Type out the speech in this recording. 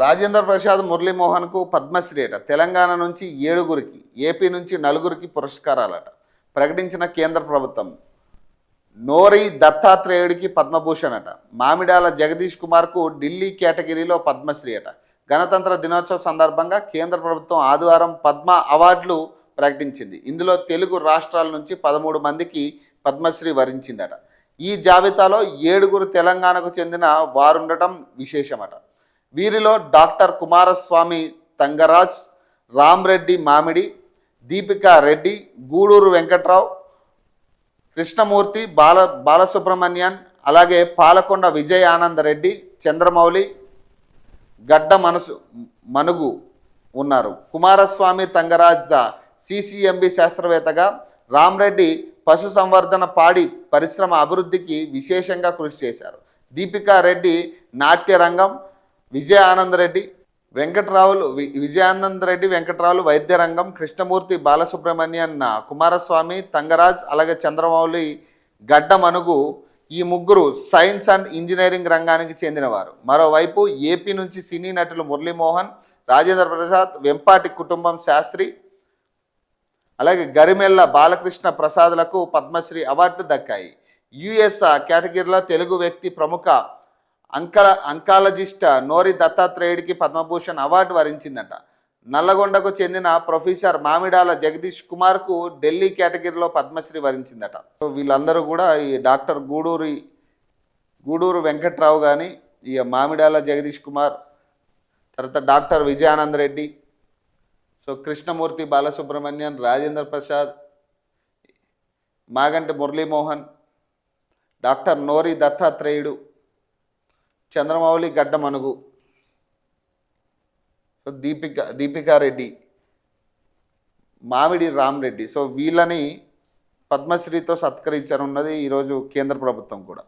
రాజేంద్ర ప్రసాద్ మురళీమోహన్కు పద్మశ్రీ అట. తెలంగాణ నుంచి 7గురికి, ఏపీ నుంచి 4గురికి పురస్కారాలట ప్రకటించిన కేంద్ర ప్రభుత్వం. నోరి దత్తాత్రేయుడికి పద్మభూషణ్ అట. మామిడాల జగదీష్ కుమార్కు ఢిల్లీ కేటగిరీలో పద్మశ్రీ అట. గణతంత్ర దినోత్సవ సందర్భంగా కేంద్ర ప్రభుత్వం ఆదివారం పద్మ అవార్డులు ప్రకటించింది. ఇందులో తెలుగు రాష్ట్రాల నుంచి 13 మందికి పద్మశ్రీ వరించిందట. ఈ జాబితాలో 7గురు తెలంగాణకు చెందిన వారుండటం విశేషమట. వీరిలో డాక్టర్ కుమారస్వామి తంగరాజ్, రామ్రెడ్డి మామిడి, దీపికా రెడ్డి, గూడూరు వెంకట్రావు, కృష్ణమూర్తి, బాలసుబ్రహ్మణ్యన్, అలాగే పాలకొండ విజయ్ ఆనంద్ రెడ్డి, చంద్రమౌళి, గడ్డ మనుగు ఉన్నారు. కుమారస్వామి తంగరాజ్ సిసిఎంబి శాస్త్రవేత్తగా, రామ్రెడ్డి పశుసంవర్ధన పాడి పరిశ్రమ అభివృద్ధికి విశేషంగా కృషి చేశారు. దీపికా రెడ్డి నాట్యరంగం, విజయానంద్ రెడ్డి వెంకట్రావులు వైద్య రంగం, కృష్ణమూర్తి బాలసుబ్రహ్మణ్యన్, కుమారస్వామి తంగరాజ్, అలాగే చంద్రమౌళి గడ్డ మనుగు ఈ ముగ్గురు సైన్స్ అండ్ ఇంజనీరింగ్ రంగానికి చెందినవారు. మరోవైపు ఏపీ నుంచి సినీ నటులు మురళీమోహన్, రాజేంద్ర ప్రసాద్, వెంపాటి కుటుంబం శాస్త్రి, అలాగే గరిమెల్ల బాలకృష్ణ ప్రసాద్లకు పద్మశ్రీ అవార్డు దక్కాయి. యుఎస్ కేటగిరీలో తెలుగు వ్యక్తి ప్రముఖ అంకాలజిస్ట్ నోరి దత్తాత్రేయుడికి పద్మభూషణ్ అవార్డు వరించిందట. నల్లగొండకు చెందిన ప్రొఫెసర్ మామిడాల జగదీష్ కుమార్కు ఢిల్లీ కేటగిరీలో పద్మశ్రీ వరించిందట. సో వీళ్ళందరూ కూడా ఈ డాక్టర్ గూడూరు వెంకట్రావు కానీ, ఈ మామిడాల జగదీష్ కుమార్, తర్వాత doctor Vijayanand Reddy, so Krishnamurthy Balasubramanian, Rajendra Prasad, Maganti Muralimohan, doctor Nori దత్తాత్రేయుడు, చంద్రమౌళి గడ్డ మనుగు, సో దీపికా రెడ్డి, మామిడి రామ్రెడ్డి, సో వీళ్ళని పద్మశ్రీతో సత్కరించనున్నది ఈరోజు కేంద్ర ప్రభుత్వం కూడా.